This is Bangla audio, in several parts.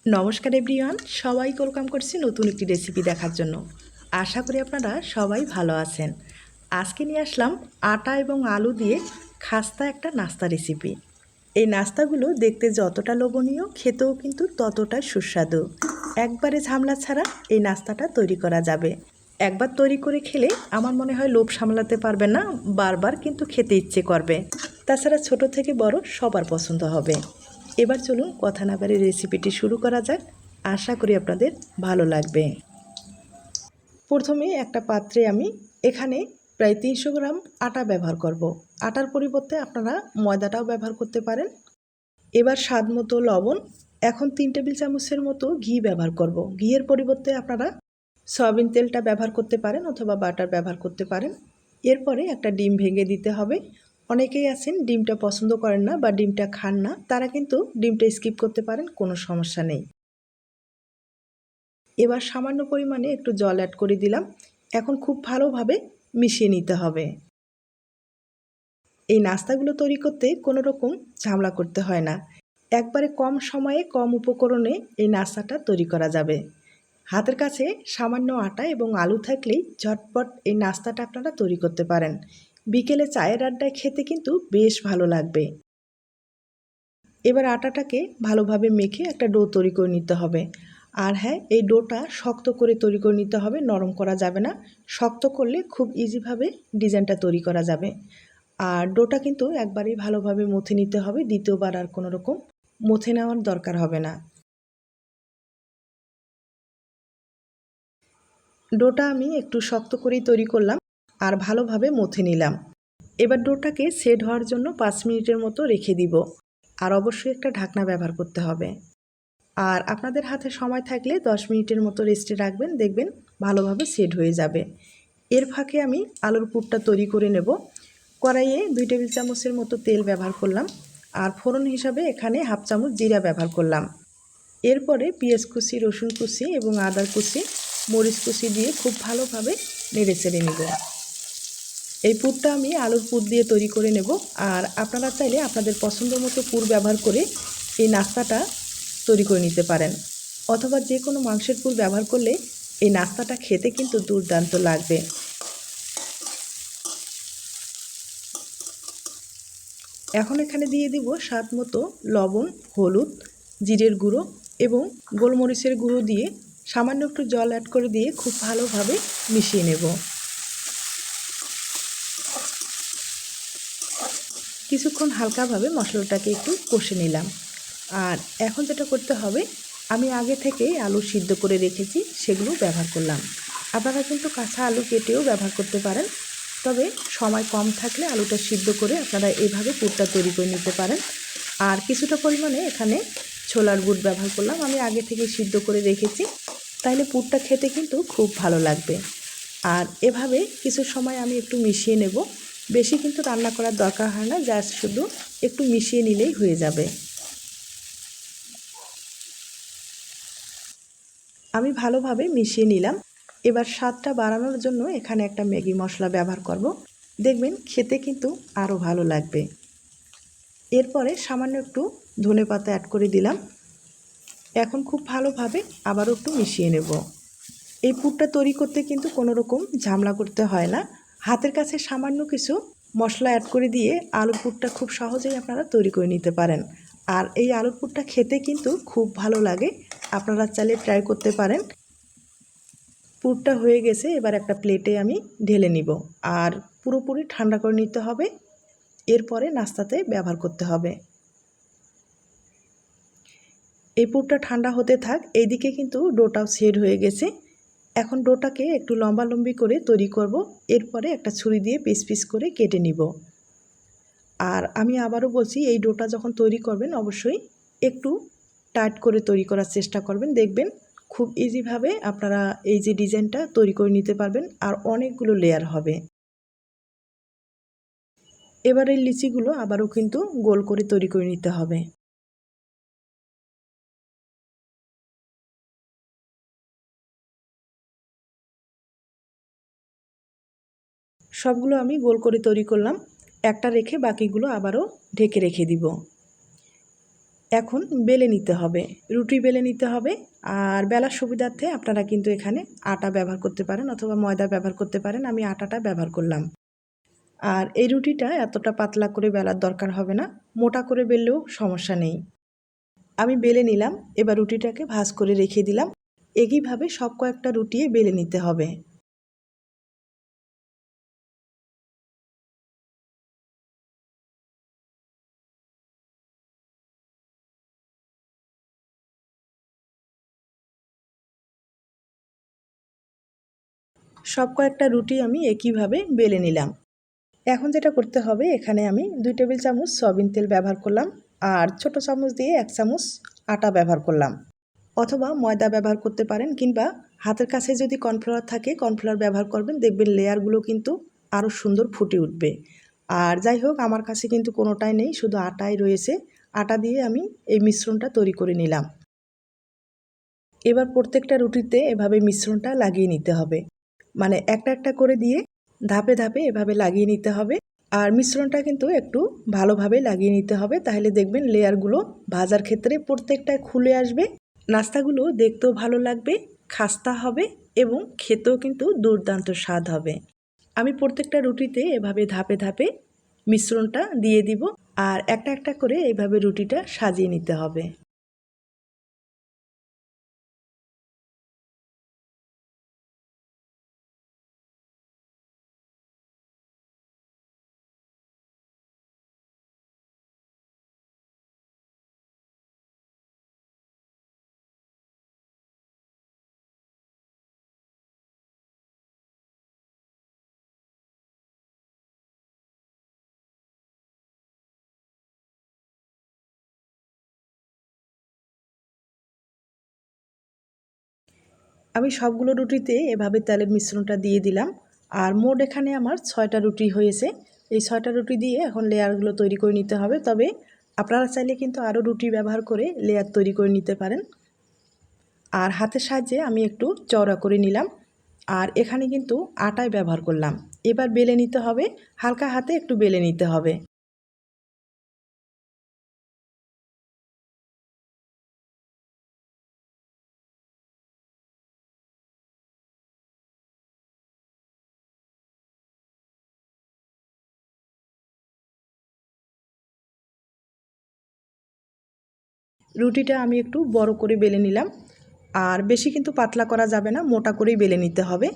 নমস্কার এভরিওয়ান, সবাইকে ওয়েলকাম করছি নতুন একটি রেসিপি দেখার জন্য। আশা করি আপনারা সবাই ভালো আছেন। আজকে নিয়ে আসলাম আটা এবং আলু দিয়ে খাস্তা একটা নাস্তা রেসিপি। এই নাস্তাগুলো দেখতে যতটা লোভনীয়, খেতেও কিন্তু ততটাই সুস্বাদু। একবারে ঝামেলা ছাড়া এই নাস্তাটা তৈরি করা যাবে। একবার তৈরি করে খেলে আমার মনে হয় লোভ সামলাতে পারবে না, বারবার কিন্তু খেতে ইচ্ছে করবে। তাছাড়া ছোট থেকে বড় সবার পছন্দ হবে। এবার চলুন কথা না বাড়িয়ে রেসিপিটি শুরু করা যাক। আশা করি আপনাদের ভালো লাগবে। প্রথমে একটা পাত্রে আমি এখানে প্রায় 300 গ্রাম আটা ব্যবহার করব। আটার পরিবর্তে আপনারা ময়দাটাও ব্যবহার করতে পারেন। এবার স্বাদ মতো লবণ, এখন 3 টেবিল চামচের মতো ঘি ব্যবহার করব। ঘিয়ের পরিবর্তে আপনারা সয়াবিন তেলটা ব্যবহার করতে পারেন অথবা বাটার ব্যবহার করতে পারেন। এরপরে একটা ডিম ভেঙে দিতে হবে। অনেকেই আছেন ডিমটা পছন্দ করেন না বা ডিমটা খান না, তারা কিন্তু ডিমটা স্কিপ করতে পারেন, কোনো সমস্যা নেই। এবার সামান্য পরিমাণে একটু জল অ্যাড করে দিলাম। এখন খুব ভালোভাবে মিশিয়ে নিতে হবে। এই নাস্তাগুলো তৈরি করতে কোনো রকম ঝামেলা করতে হয় না। একবারে কম সময়ে কম উপকরণে এই নাস্তাটা তৈরি করা যাবে। হাতের কাছে সামান্য আটা এবং আলু থাকলেই ঝটপট এই নাস্তাটা আপনারা তৈরি করতে পারেন। বিকেলে চায়ের আড্ডায় খেতে কিন্তু বেশ ভালো লাগবে। এবার আটাটাকে ভালোভাবে মেখে একটা ডো তৈরি করে নিতে হবে। আর হ্যাঁ, এই ডোটা শক্ত করে তৈরি করে নিতে হবে, নরম করা যাবে না। শক্ত করলে খুব ইজিভাবে ডিজাইনটা তৈরি করা যাবে। আর ডোটা কিন্তু একবারেই ভালোভাবে মথে নিতে হবে, দ্বিতীয়বার আর কোনো রকম মথে নেওয়ার দরকার হবে না। ডোটা আমি একটু শক্ত করেই তৈরি করলাম আর ভালোভাবে মথে নিলাম। এবার ডোটাকে সেট হওয়ার জন্য 5 মিনিটের মতো রেখে দিব। আর অবশ্যই একটা ঢাকনা ব্যবহার করতে হবে। আর আপনাদের হাতে সময় থাকলে 10 মিনিটের মতো রেস্টে রাখবেন, দেখবেন ভালোভাবে সেট হয়ে যাবে। এর ফাঁকে আমি আলুর পুরটা তৈরি করে নেব। কড়াইয়ে 2 টেবিল চামচের মতো তেল ব্যবহার করলাম আর ফোড়ন হিসাবে এখানে হাফ চামচ জিরা ব্যবহার করলাম। এরপরে পেঁয়াজ কুচি, রসুন কুচি এবং আদা কুচি, মরিচ কুচি দিয়ে খুব ভালোভাবে নেড়ে চেড়ে নেব। এই পুরটা আমি আলুর পুর দিয়ে তৈরি করে নেব। আর আপনারা চাইলে আপনাদের পছন্দ মতো পুর ব্যবহার করে এই নাস্তাটা তৈরি করে নিতে পারেন, অথবা যে কোনো মাংসের পুর ব্যবহার করলে এই নাস্তাটা খেতে কিন্তু দুর্দান্ত লাগবে। এখন এখানে দিয়ে দিব স্বাদ মতো লবণ, হলুদ, জিরের গুঁড়ো এবং গোলমরিচের গুঁড়ো দিয়ে সামান্য একটু জল অ্যাড করে দিয়ে খুব ভালোভাবে মিশিয়ে নেব। কিছুক্ষণ হালকাভাবে মশলাটাকে একটু কষে নিলাম। আর এখন যেটা করতে হবে, আমি আগে থেকেই আলু সিদ্ধ করে রেখেছি, সেগুলো ব্যবহার করলাম। আপনারা কিন্তু কাঁচা আলু কেটেও ব্যবহার করতে পারেন, তবে সময় কম থাকলে আলুটা সিদ্ধ করে আপনারা এভাবে পুরটা তৈরি করে নিতে পারেন। আর কিছুটা পরিমাণে এখানে ছোলার গুড় ব্যবহার করলাম, আমি আগে থেকে সিদ্ধ করে রেখেছি, তাইলে পুরটা খেতে কিন্তু খুব ভালো লাগবে। আর এভাবে কিছু সময় আমি একটু মিশিয়ে নেব। বেশি কিন্তু রান্না করার দরকার হয় না, জাস্ট শুধু একটু মিশিয়ে নিলেই হয়ে যাবে। আমি ভালোভাবে মিশিয়ে নিলাম। এবার স্বাদটা বাড়ানোর জন্য এখানে একটা ম্যাগি মশলা ব্যবহার করব, দেখবেন খেতে কিন্তু আরও ভালো লাগবে। এরপরে সামান্য একটু ধনেপাতা অ্যাড করে দিলাম। এখন খুব ভালোভাবে আবারও একটু মিশিয়ে নেব। এই পুরটা তৈরি করতে কিন্তু কোনো রকম ঝামেলা করতে হয় না। হাতের কাছে সামান্য কিছু মশলা অ্যাড করে দিয়ে আলুর পুরটা খুব সহজেই আপনারা তৈরি করে নিতে পারেন। আর এই আলুর পুরটা খেতে কিন্তু খুব ভালো লাগে, আপনারা চাইলে ট্রাই করতে পারেন। পুরটা হয়ে গেছে, এবার একটা প্লেটে আমি ঢেলে নিব। আর পুরোপুরি ঠান্ডা করে নিতে হবে, এরপরে নাস্তাতে ব্যবহার করতে হবে। এই পুরটা ঠান্ডা হতে থাক, এইদিকে কিন্তু ডোটাও সেট হয়ে গেছে। এখন ডোটাকে একটু লম্বালম্বি করে তৈরি করব, এরপরে একটা ছুরি দিয়ে পিস পিস করে কেটে নিব। আর আমি আবারও বলছি, এই ডোটা যখন তৈরি করবেন অবশ্যই একটু টাইট করে তৈরি করার চেষ্টা করবেন, দেখবেন খুব ইজিভাবে আপনারা এই যে ডিজাইনটা তৈরি করে নিতে পারবেন আর অনেকগুলো লেয়ার হবে। এবার এই লিচিগুলো আবারও কিন্তু গোল করে তৈরি করে নিতে হবে। সবগুলো আমি গোল করে তৈরি করলাম, একটা রেখে বাকিগুলো আবারও ঢেকে রেখে দিব। এখন বেলে নিতে হবে, রুটি বেলে নিতে হবে। আর বেলার সুবিধার্থে আপনারা কিন্তু এখানে আটা ব্যবহার করতে পারেন অথবা ময়দা ব্যবহার করতে পারেন। আমি আটাটা ব্যবহার করলাম। আর এই রুটিটা এতটা পাতলা করে বেলার দরকার হবে না, মোটা করে বেললেও সমস্যা নেই। আমি বেলে নিলাম, এবার রুটিটাকে ভাঁজ করে রেখে দিলাম। একইভাবে সব কয়েকটা রুটি বেলে নিতে হবে। সব কয়েকটা রুটি আমি একইভাবে বেলে নিলাম। এখন যেটা করতে হবে, এখানে আমি 2 টেবিল চামচ সয়াবিন তেল ব্যবহার করলাম আর ছোট চামচ দিয়ে 1 চামচ আটা ব্যবহার করলাম। অথবা ময়দা ব্যবহার করতে পারেন, কিংবা হাতের কাছে যদি কর্নফ্লাওয়ার থাকে কর্নফ্লাওয়ার ব্যবহার করবেন, দেখবেন লেয়ারগুলো কিন্তু আরও সুন্দর ফুটে উঠবে। আর যাই হোক, আমার কাছে কিন্তু কোনোটাই নেই, শুধু আটাই রয়েছে। আটা দিয়ে আমি এই মিশ্রণটা তৈরি করে নিলাম। এবার প্রত্যেকটা রুটিতে এভাবে মিশ্রণটা লাগিয়ে নিতে হবে, মানে একটা একটা করে দিয়ে ধাপে ধাপে এভাবে লাগিয়ে নিতে হবে। আর মিশ্রণটা কিন্তু একটু ভালোভাবে লাগিয়ে নিতে হবে, তাহলে দেখবেন লেয়ারগুলো ভাজার ক্ষেত্রে প্রত্যেকটায় খুলে আসবে। নাস্তাগুলো দেখতেও ভালো লাগবে, খাস্তা হবে এবং খেতেও কিন্তু দুর্দান্ত স্বাদ হবে। আমি প্রত্যেকটা রুটিতে এভাবে ধাপে ধাপে মিশ্রণটা দিয়ে দিব, আর একটা একটা করে এভাবে রুটিটা সাজিয়ে নিতে হবে। আমি সবগুলো রুটিতে এভাবে তেলের মিশ্রণটা দিয়ে দিলাম। আর মোট এখানে আমার 6টা রুটি হয়েছে। এই 6টা রুটি দিয়ে এখন লেয়ারগুলো তৈরি করে নিতে হবে। তবে আপনারা চাইলে কিন্তু আরও রুটি ব্যবহার করে লেয়ার তৈরি করে নিতে পারেন। আর হাতের সাহায্যে আমি একটু চওড়া করে নিলাম। আর এখানে কিন্তু আটায় ব্যবহার করলাম। এবার বেলে নিতে হবে, হালকা হাতে একটু বেলে নিতে হবে। রুটিটা আমি একটু বড় করে বেলে নিলাম। আর বেশি কিন্তু পাতলা করা যাবে না, মোটা করেই বেলে নিতে হবে।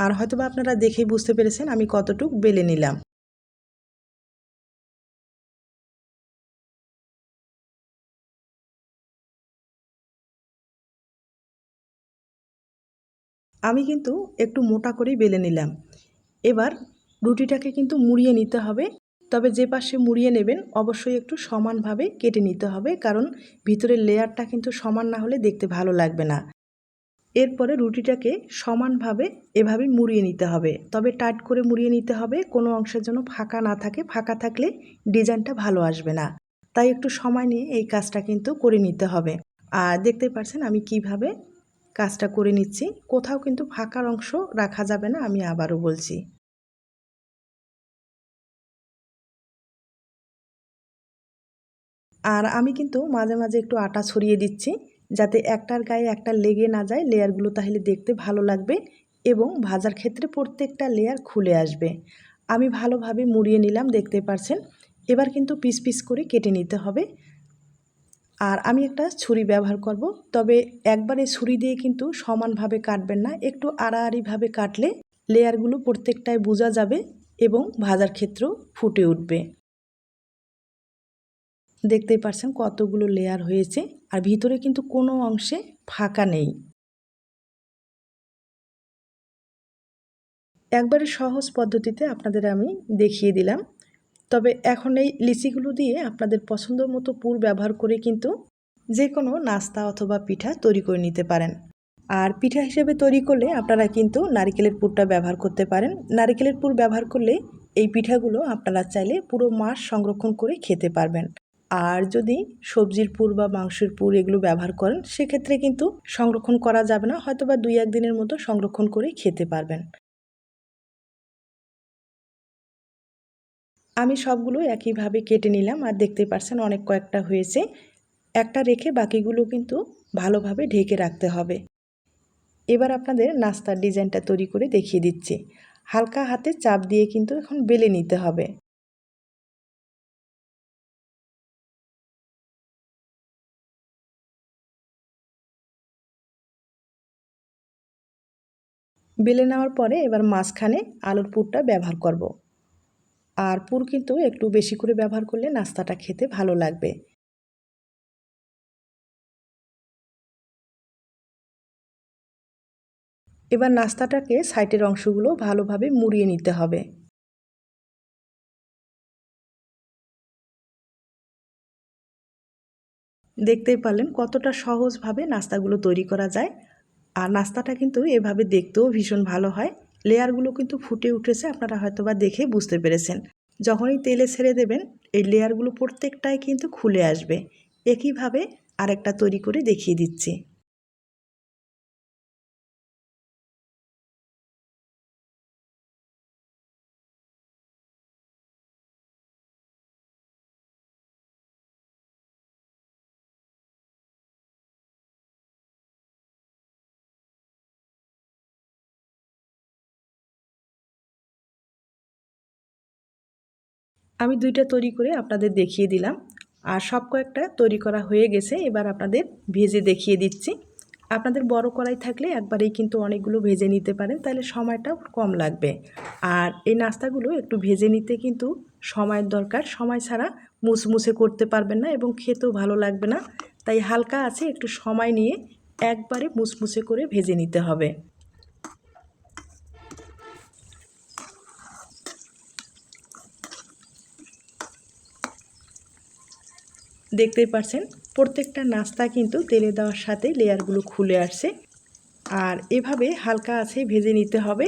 আর হয়তোবা আপনারা দেখেই বুঝতে পেরেছেন আমি কতটুক বেলে নিলাম। আমি কিন্তু একটু মোটা করেই বেলে নিলাম। এবার রুটিটাকে কিন্তু মুড়িয়ে নিতে হবে। তবে যে পাশে মুড়িয়ে নেবেন অবশ্যই একটু সমানভাবে কেটে নিতে হবে, কারণ ভিতরের লেয়ারটা কিন্তু সমান না হলে দেখতে ভালো লাগবে না। এরপরে রুটিটাকে সমানভাবে এভাবে মুড়িয়ে নিতে হবে, তবে টাইট করে মুড়িয়ে নিতে হবে, কোনো অংশের জন্য ফাঁকা না থাকে। ফাঁকা থাকলে ডিজাইনটা ভালো আসবে না। তাই একটু সময় নিয়ে এই কাজটা কিন্তু করে নিতে হবে। আর দেখতেই পাচ্ছেন আমি কিভাবে কাজটা করে নিচ্ছি। কোথাও কিন্তু ফাঁকার অংশ রাখা যাবে না, আমি আবারও বলছি। আর আমি কিন্তু মাঝে মাঝে একটু আটা ছড়িয়ে দিচ্ছি, যাতে একটার গায়ে একটা লেগে না যায় লেয়ারগুলো, তাহলে দেখতে ভালো লাগবে এবং ভাজার ক্ষেত্রে প্রত্যেকটা লেয়ার খুলে আসবে। আমি ভালোভাবে মুড়িয়ে নিলাম, দেখতে পাচ্ছেন। এবার কিন্তু পিস পিস করে কেটে নিতে হবে। আর আমি একটা ছুরি ব্যবহার করব, তবে একবারে ছুরি দিয়ে কিন্তু সমানভাবে কাটবেন না, একটু আড়াআড়িভাবে কাটলে লেয়ারগুলো প্রত্যেকটায় বোঝা যাবে এবং ভাজার ক্ষেত্রেও ফুটে উঠবে। দেখতেই পাচ্ছেন কতগুলো লেয়ার হয়েছে, আর ভিতরে কিন্তু কোনো অংশে ফাঁকা নেই। একবারে সহজ পদ্ধতিতে আপনাদের আমি দেখিয়ে দিলাম। তবে এখন এই লিচিগুলো দিয়ে আপনাদের পছন্দ মতো পুর ব্যবহার করে কিন্তু যে কোনো নাস্তা অথবা পিঠা তৈরি করে নিতে পারেন। আর পিঠা হিসেবে তৈরি করলে আপনারা কিন্তু নারিকেলের পুরটা ব্যবহার করতে পারেন। নারিকেলের পুর ব্যবহার করলে এই পিঠাগুলো আপনারা চাইলে পুরো মাস সংরক্ষণ করে খেতে পারবেন। আর যদি সবজির পুর বা মাংসের পুর এগুলো ব্যবহার করেন, সেক্ষেত্রে কিন্তু সংরক্ষণ করা যাবে না, হয়তো বা 2-1 দিনের মতো সংরক্ষণ করে খেতে পারবেন। আমি সবগুলো একইভাবে কেটে নিলাম, আর দেখতে পাচ্ছেন অনেক কয়েকটা হয়েছে। একটা রেখে বাকিগুলো কিন্তু ভালোভাবে ঢেকে রাখতে হবে। এবার আপনাদের নাস্তার ডিজাইনটা তৈরি করে দেখিয়ে দিচ্ছি। হালকা হাতে চাপ দিয়ে কিন্তু এখন বেলে নিতে হবে। বেলে নেওয়ার পরে এবার মাঝখানে আলুর পুরটা ব্যবহার করব। আর পুর কিন্তু একটু বেশি করে ব্যবহার করলে নাস্তাটা খেতে ভালো লাগবে। এবার নাস্তাটাকে সাইডের অংশগুলো ভালোভাবে মুড়িয়ে নিতে হবে। দেখতেই পারলেন কতটা সহজভাবে নাস্তাগুলো তৈরি করা যায়। আর নাস্তাটা কিন্তু এভাবে দেখতেও ভীষণ ভালো হয়। লেয়ারগুলো কিন্তু ফুটে উঠেছে, আপনারা হয়তোবা দেখে বুঝতে পেরেছেন। যখনই তেলে ছেড়ে দেবেন এই লেয়ারগুলো প্রত্যেকটাই কিন্তু খুলে আসবে। একইভাবে আরেকটা তৈরি করে দেখিয়ে দিচ্ছি। আমি দুইটা তৈরি করে আপনাদের দেখিয়ে দিলাম। আর সব কয়েকটা তৈরি করা হয়ে গেছে, এবার আপনাদের ভেজে দেখিয়ে দিচ্ছি। আপনাদের বড় কড়াই থাকলে একবারেই কিন্তু অনেকগুলো ভেজে নিতে পারেন, তাহলে সময়টাও কম লাগবে। আর এই নাস্তাগুলো একটু ভেজে নিতে কিন্তু সময়ের দরকার। সময় ছাড়া মুসমুসে করতে পারবেন না এবং খেতেও ভালো লাগবে না। তাই হালকা আছে একটু সময় নিয়ে একবারে মুসমুসে করে ভেজে নিতে হবে। দেখতেই পাচ্ছেন প্রত্যেকটা নাস্তা কিন্তু তেলে দেওয়ার সাথে লেয়ারগুলো খুলে আসছে। আর এভাবে হালকা আছে ভেজে নিতে হবে।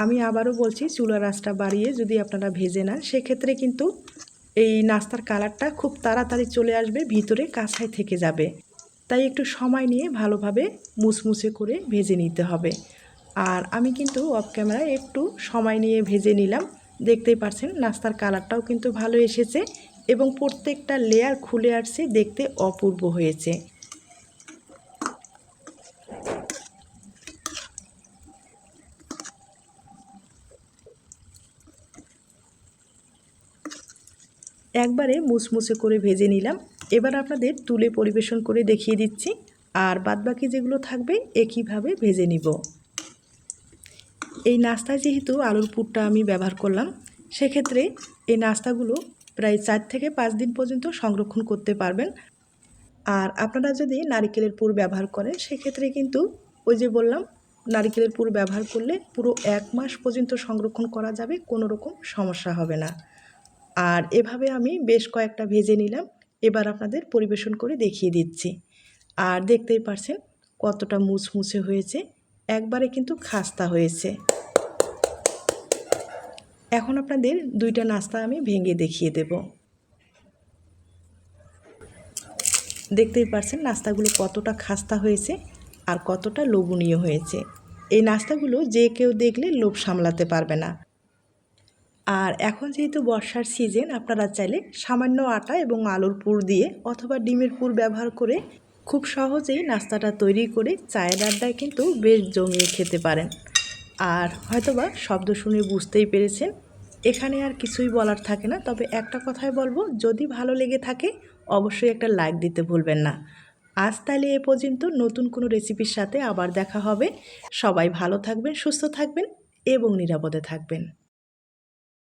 আমি আবারও বলছি, চুলার আঁচটা বাড়িয়ে যদি আপনারা ভেজে নেন সেক্ষেত্রে কিন্তু এই নাস্তার কালারটা খুব তাড়াতাড়ি চলে আসবে, ভিতরে কাঁচাই থেকে যাবে। তাই একটু সময় নিয়ে ভালোভাবে মুসমুসে করে ভেজে নিতে হবে। আর আমি কিন্তু অফ ক্যামেরায় একটু সময় নিয়ে ভেজে নিলাম। দেখতেই পাচ্ছেন নাস্তার কালারটাও কিন্তু ভালো এসেছে এবং প্রত্যেকটা লেয়ার খুলে আসছে, দেখতে অপূর্ব হয়েছে। একবারে মুসমুসে করে ভেজে নিলাম। এবার আপনাদের তুলে পরিবেশন করে দেখিয়ে দিচ্ছি। আর বাদবাকি যেগুলো থাকবে একইভাবে ভেজে নিব। এই নাস্তায় যেহেতু আলুর পুরটা আমি ব্যবহার করলাম, সেক্ষেত্রে এই নাস্তাগুলো প্রায় 4 থেকে 5 দিন পর্যন্ত সংরক্ষণ করতে পারবেন। আর আপনারা যদি নারিকেলের পুর ব্যবহার করেন সেক্ষেত্রে কিন্তু ওই যে বললাম, নারিকেলের পুর ব্যবহার করলে পুরো 1 মাস পর্যন্ত সংরক্ষণ করা যাবে, কোনো রকম সমস্যা হবে না। আর এভাবে আমি বেশ কয়েকটা ভেজে নিলাম। এবার আপনাদের পরিবেশন করে দেখিয়ে দিচ্ছি। আর দেখতেই পারছেন কতটা মুচমুচে হয়েছে, একবারে কিন্তু খাস্তা হয়েছে। এখন আপনাদের দুইটা নাস্তা আমি ভেঙে দেখিয়ে দেব। দেখতেই পারছেন নাস্তাগুলো কতটা খাস্তা হয়েছে আর কতটা লোভনীয় হয়েছে। এই নাস্তাগুলো যে কেউ দেখলে লোভ সামলাতে পারবে না। আর এখন যেহেতু বর্ষার সিজন, আপনারা চাইলে সামান্য আটা এবং আলুর পুর দিয়ে অথবা ডিমের পুর ব্যবহার করে খুব সহজেই নাস্তাটা তৈরি করে চায়ের আড্ডায় কিন্তু বেশ জমিয়ে খেতে পারেন। আর হয়তোবা শব্দ শুনে বুঝতেই পেরেছেন, এখানে আর কিছুই বলার থাকে না। তবে একটা কথাই বলবো, যদি ভালো লেগে থাকে অবশ্যই একটা লাইক দিতে ভুলবেন না। আজ তাহলে এ পর্যন্ত, নতুন কোনো রেসিপির সাথে আবার দেখা হবে। সবাই ভালো থাকবেন, সুস্থ থাকবেন এবং নিরাপদে থাকবেন।